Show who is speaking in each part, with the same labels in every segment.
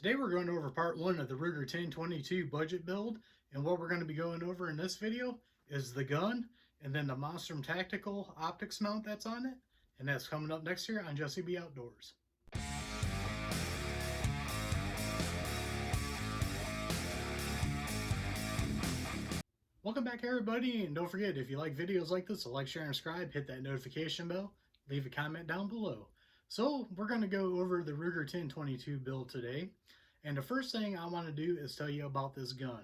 Speaker 1: Today we're going over part 1 of the Ruger 1022 budget build, and what we're going to be going over in this video is the gun and then the Monstrum tactical optics mount that's on it, and that's coming up next here on Jesse B Outdoors. Welcome back everybody, and don't forget, if you like videos like this, to like, share, and subscribe, hit that notification bell, leave a comment down below. So we're going to go over the Ruger 1022 build today, and the first thing I want to do is tell you about this gun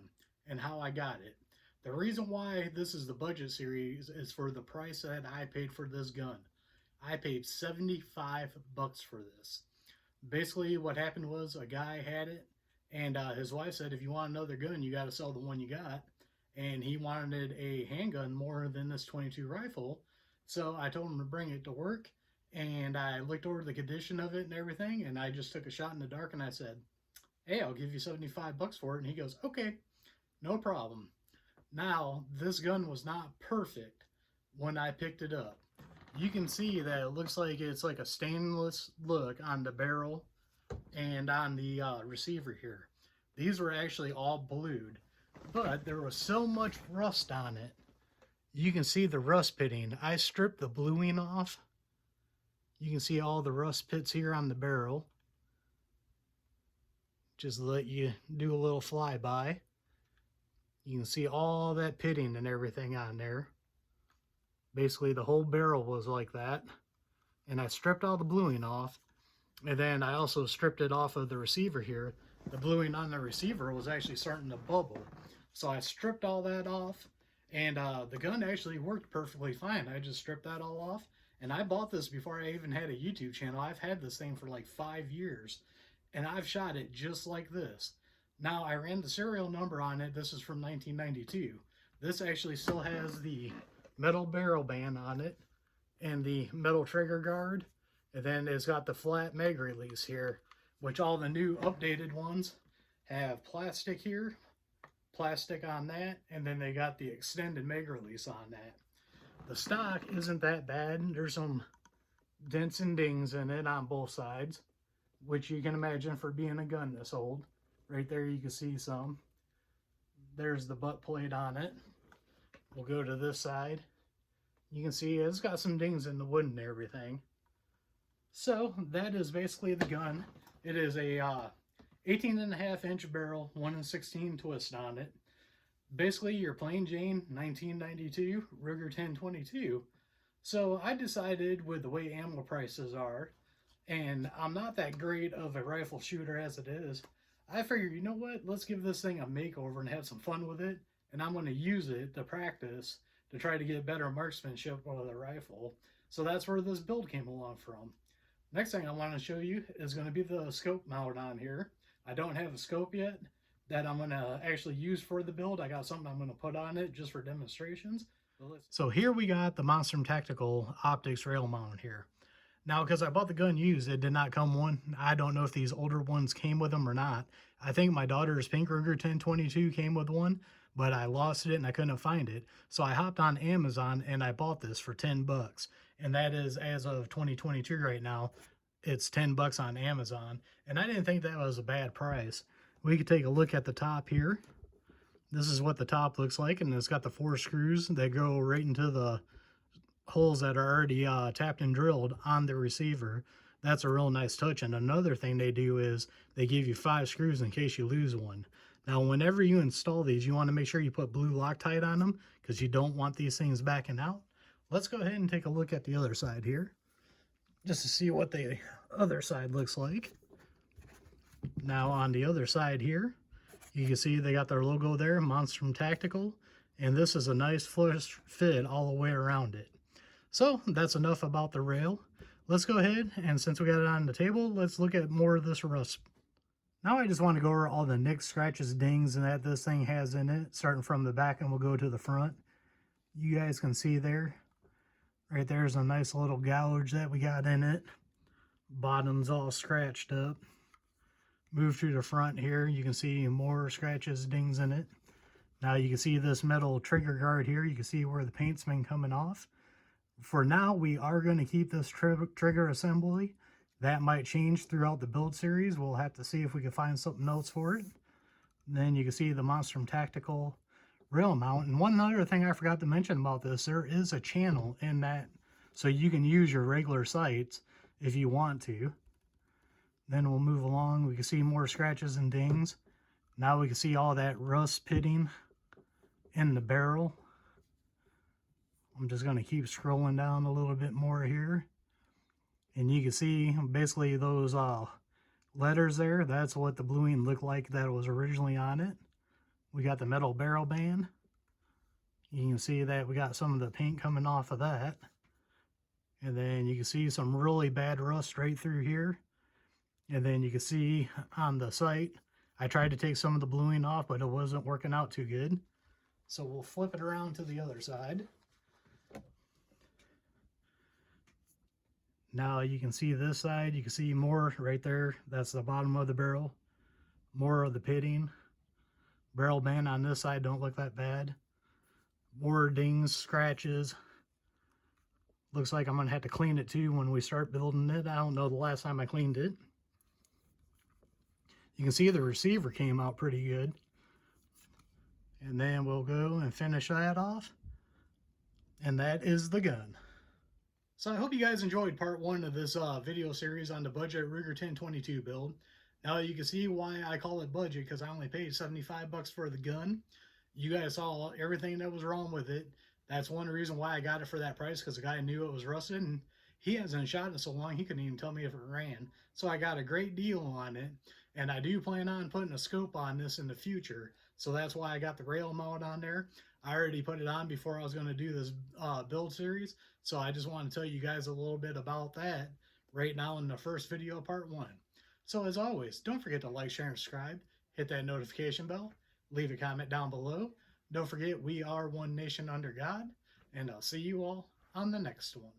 Speaker 1: and how I got it. The reason why this is the budget series is for the price that I paid for this gun. I paid 75 bucks for this. Basically what happened was a guy had it, and his wife said, if you want another gun, you got to sell the one you got. And he wanted a handgun more than this 22 rifle. So I told him to bring it to work, and I looked over the condition of it and everything, and I just took a shot in the dark and I said, hey, I'll give you 75 bucks for it. And he goes, okay, no problem. Now, this gun was not perfect when I picked it up. You can see that it looks like it's like a stainless look on the barrel and on the receiver here. These were actually all blued, but there was so much rust on it. You can see the rust pitting. I stripped the bluing off. You can see all the rust pits here on the barrel. Just let you do a little flyby. You can see all that pitting and everything on there. Basically the whole barrel was like that. And I stripped all the bluing off. And then I also stripped it off of the receiver here. The bluing on the receiver was actually starting to bubble. So I stripped all that off, and the gun actually worked perfectly fine. I just stripped that all off, and I bought this before I even had a YouTube channel. I've had this thing for like 5 years, and I've shot it just like this. Now, I ran the serial number on it. This is from 1992. This actually still has the metal barrel band on it and the metal trigger guard, and then it's got the flat mag release here, which all the new updated ones have plastic here, plastic on that, and then they got the extended mag release on that. The stock isn't that bad. There's some dents and dings in it on both sides, which you can imagine for being a gun this old. Right there you can see some. There's the butt plate on it. We'll go to this side. You can see it's got some dings in the wood and everything. So that is basically the gun. It is a 18.5-inch barrel, 1/16 twist on it. Basically your plain Jane 1992 Ruger 1022. So I decided, with the way ammo prices are, and I'm not that great of a rifle shooter as it is, I figured, you know what, let's give this thing a makeover and have some fun with it, and I'm going to use it to practice to try to get better marksmanship with the rifle. So that's where this build came along from. Next thing I want to show you is going to be the scope mount on here. I don't have a scope yet that I'm going to actually use for the build. I got something I'm going to put on it just for demonstrations. So here we got the Monstrum Tactical Optics rail mount here. Now, because I bought the gun used, it did not come one. I don't know if these older ones came with them or not. I think my daughter's pink Ruger 1022 came with one, but I lost it and I couldn't find it. So I hopped on Amazon and I bought this for 10 bucks. And that is, as of 2022 right now, it's 10 bucks on Amazon. And I didn't think that was a bad price. We could take a look at the top here. This is what the top looks like, and it's got the 4 screws that go right into the holes that are already tapped and drilled on the receiver. That's a real nice touch. And another thing they do is they give you 5 screws in case you lose one. Now, whenever you install these, you want to make sure you put blue Loctite on them, because you don't want these things backing out. Let's go ahead and take a look at the other side here, just to see what the other side looks like. Now, on the other side here, you can see they got their logo there, Monstrum Tactical, and this is a nice flush fit all the way around it. So that's enough about the rail. Let's go ahead, and since we got it on the table, let's look at more of this rust. Now I just want to go over all the nicks, scratches, dings, and that this thing has in it, starting from the back, and we'll go to the front. You guys can see there, right there's a nice little gouge that we got in it. Bottom's all scratched up. Move to the front here, you can see more scratches, dings in it. Now you can see this metal trigger guard here. You can see where the paint's been coming off. For now, we are going to keep this trigger assembly That might change throughout the build series. We'll have to see if we can find something else for it. And then you can see the Monstrum Tactical rail mount. And one other thing I forgot to mention about this, there is a channel in that, so you can use your regular sights if you want to. Then we'll move along. We can see more scratches and dings. Now we can see all that rust pitting in the barrel. I'm just going to keep scrolling down a little bit more here. And you can see basically those letters there. That's what the bluing looked like that was originally on it. We got the metal barrel band. You can see that we got some of the paint coming off of that. And then you can see some really bad rust right through here. And then you can see on the sight, I tried to take some of the bluing off, but it wasn't working out too good. So we'll flip it around to the other side. Now you can see this side, you can see more right there. That's the bottom of the barrel. More of the pitting. Barrel band on this side don't look that bad. More dings, scratches. Looks like I'm going to have to clean it too when we start building it. I don't know the last time I cleaned it. You can see the receiver came out pretty good. And then we'll go and finish that off. And that is the gun. So I hope you guys enjoyed part 1 of this video series on the budget Ruger 1022 build. Now you can see why I call it budget, because I only paid 75 bucks for the gun. You guys saw everything that was wrong with it. That's one reason why I got it for that price, because the guy knew it was rusted, and he hasn't shot it so long he couldn't even tell me if it ran. So I got a great deal on it, and I do plan on putting a scope on this in the future. So that's why I got the rail mount on there. I already put it on before I was going to do this build series. So I just want to tell you guys a little bit about that right now in the first video, part 1. So as always, don't forget to like, share, and subscribe. Hit that notification bell. Leave a comment down below. Don't forget, we are one nation under God. And I'll see you all on the next one.